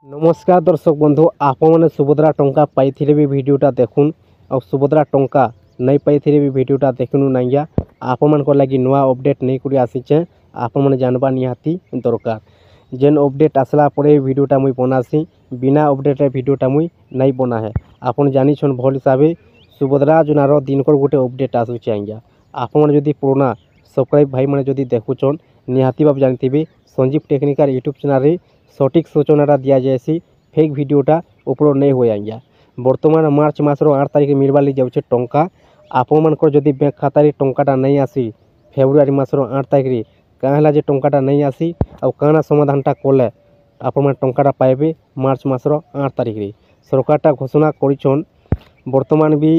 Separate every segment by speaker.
Speaker 1: नमस्कार दर्शक बंधु आपने सुभद्रा टंका पाई भी भिडटा देखुन और सुभद्रा टंका नहीं पाई भी भिडटा देखनु ना आप लगी नुआ अपडेट नहीं कर आसीचे आपने जानवा निहाती दरकार जेन अपडेट आसला परे भिडटा मुई बनासी बिना अपडेट भिडटा मुई नहीं बना है आपन जानी भल हिसाब सुभद्रा योजनार दिनकर गोटे अपडेट आसूचे आज्ञा आपने जदि पुराना सब्सक्राइब भाई मैंने जदि देखुचन निहाती भाव जानते संजीव टेक्निकल यूट्यूब चैनल सठिक सूचना दि जाए फेक भिडटा उपलोड नहीं हुए आज्ञा बर्तमान मार्च मासर 8 तारिख मिलवा लगी जाऊे टंका आपण मानकर जदि बैंक खातार टंकाटा नहीं आसी फेब्रुआरी मासर 8 तारिख क्या जे टंकाटा नहीं आसी और काना समाधानटा कले आपण टंकाटा पाइबे मार्च मासर 8 तारिख सरकारटा घोषणा करिछन बर्तमान भी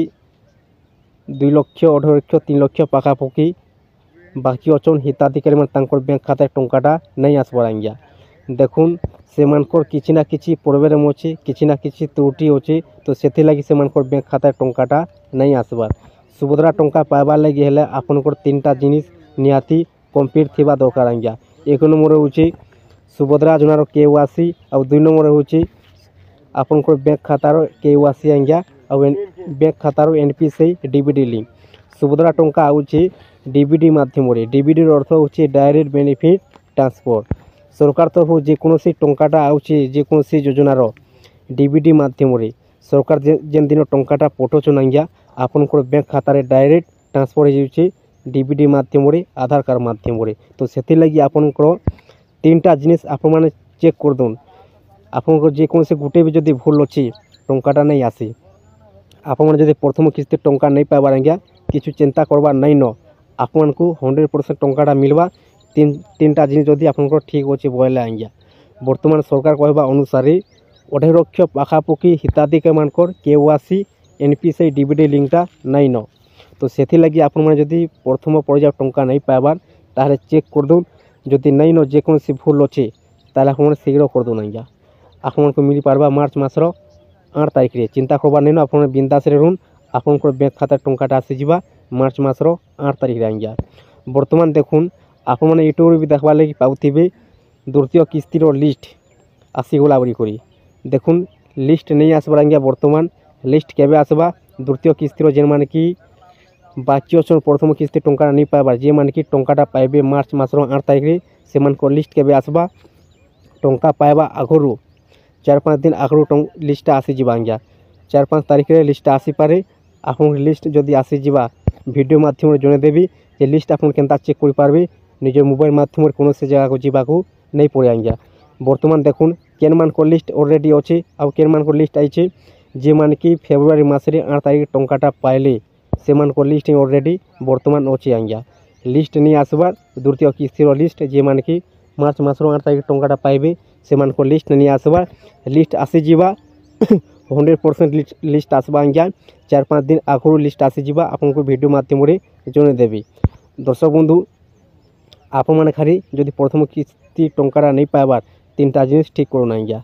Speaker 1: 2 लाख 18 लाख 3 लाख पाखापाखि बाकी अच्छन हिताधिकारी बैंक खातार टंकाटा नहीं आसबार आज्ञा देखुन से मानकर किसी ना किसी प्रोब्लेम अच्छे किसी ना किसी त्रुटि अच्छे तो से लगी से मानकर बैंक खाता टंकाटा नहीं आसबार सुभद्रा टंका पाइबार लगी हेले आपनकर 3टा जिनिस निहाती कंप्लीट थिबा दरकार आज्ञा 1 नंबर होची सुभद्रा योजनार केवाईसी और 2 नंबर होची आपनकर बैंक खातार केवाईसी आज्ञा और बैंक खातार एनपीसी डीबीडी लिंक सुभद्रा टंका आउची डीबीडी माध्यम डीबीडी अर्थ होची डायरेक्ट बेनिफिट ट्रांसफर सरकार तरफ जेकोसी टंकाटा आउची जेकोसी योजनार डीबीडी माध्यम सरकार जेन दिन टंकाटा पठाउछन आज्ञा आपनकर बैंक खातार डायरेक्ट ट्रांसफर हो जाउची डीबीडी माध्यम आधार कार्ड माध्यम तो से लगी आपनकर 3टा जिनिस आपण माने चेक कर दून आपनकर जेकोसी गोटे भी जदि भूल अच्छी टंकाटा नहीं आसी आपण जदि प्रथम किस्ती टंका नहीं पाइबार आज्ञा किछु चिंता करबार नहीं न आपन को 100% टंकाटा मिलवा 3टा जिनिस जदि आपनकर ठीक अच्छे बोले आज्ञा बर्तमान सरकार कहवा अनुसार 18 लाख पाखापाखि हिताधिकारी मानकर केवाईसी एनपीसी डीबीडी लिंकटा नहीं न तो से लगी आपण मैंने जदि प्रथम पर्याय टंका नहीं पाइबार ताहले चेक कर दून जदि नहीं न जेकोसी भूल अच्छे ताहले आपण शीघ्र कर दून आज्ञा आपण को मिल पारबा मार्च मासर 8 तारिख चिंता करबार नहीं न आपण बिंदास रुन आपनकर बैंक खाता टंकाटा आसीजा मार्च मासर 8 तारिख आज्ञा बर्तमान देखुन आप मैंने यूट्यूब भी देखा लगी पाऊे द्वितीय किस्तिर लिस्ट आसीगला बोली देखुन लिस्ट नहीं आसबार आज्ञा बर्तमान लिस्ट केबे आसबा द्वितीय किस्तिर जेन माने कि बाकी अच्छे प्रथम किस्ती टंका नहीं पाइबार जे माने कि टंकाटा पाइबे मार्च मासर 8 तारिख से लिस्ट केबे आसबा टंका पाइबा आगरू 4-5 दिन आगरू लिस्ट आसीजा आज्ञा 4-5 तारिख लिस्ट आसीपे आप लिस्ट जदि आसीजा वीडियो माध्यम जनईदेवी जे लिस्ट आप चेक कर पारे निजे मोबाइल माध्यम कौन से जगह को जावाक नहीं पड़े आज्ञा बर्तमान देखुन केन मान को लिस्ट ऑलरेडी अच्छे और केन मान को लिस्ट आई जे मान कि फेब्रुआरी मासरे 8 तारिख टंकाटा पाइले से मान को लिस्ट ऑलरेडी बर्तमान अच्छे आज्ञा लिस्ट नहीं आसबार द्वितीय किस्तिर लिस्ट जे मान कि मार्च मासर 8 तारिख टंकाटा पाइबे से मान को लिस्ट नहीं आसबार लिस्ट आसीजा 100% लिस्ट आसबा आज्ञा 4-5 दिन आगरू लिस्ट आसीजा आपको वीडियो माध्यम जनईदेवी दर्शक बंधु आप मैंने खाली जदि प्रथम किस्ती टंकाटा नहीं पाइबार 3टा जिनिस ठीक करूँ आज्ञा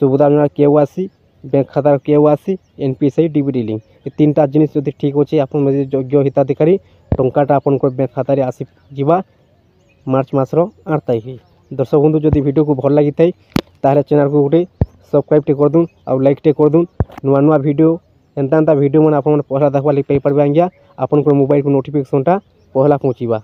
Speaker 1: सुभद्रा योजना केवाईसी बैंक खातार केवाईसी एनपीसी डीबीडी लिंक ये 3टा जिनिस जदि ठीक अच्छे आप योग्य हिताधिकारी टंकाटा आपनकर बैंक खातार आसीजा मार्च मासर 8 तारिख दर्शक बंधु जदि वीडियो को भल लगी थाए ताहले चैनल को गोटे सब्सक्राइब कर दून और लाइक कर दून नुआ नुआ वीडियो एंता वीडियो मैंने आप पहला देखा लगे पाइपर आज्ञा आपन मोबाइल को नोटिफिकेशनटा पहला पहुँचवा।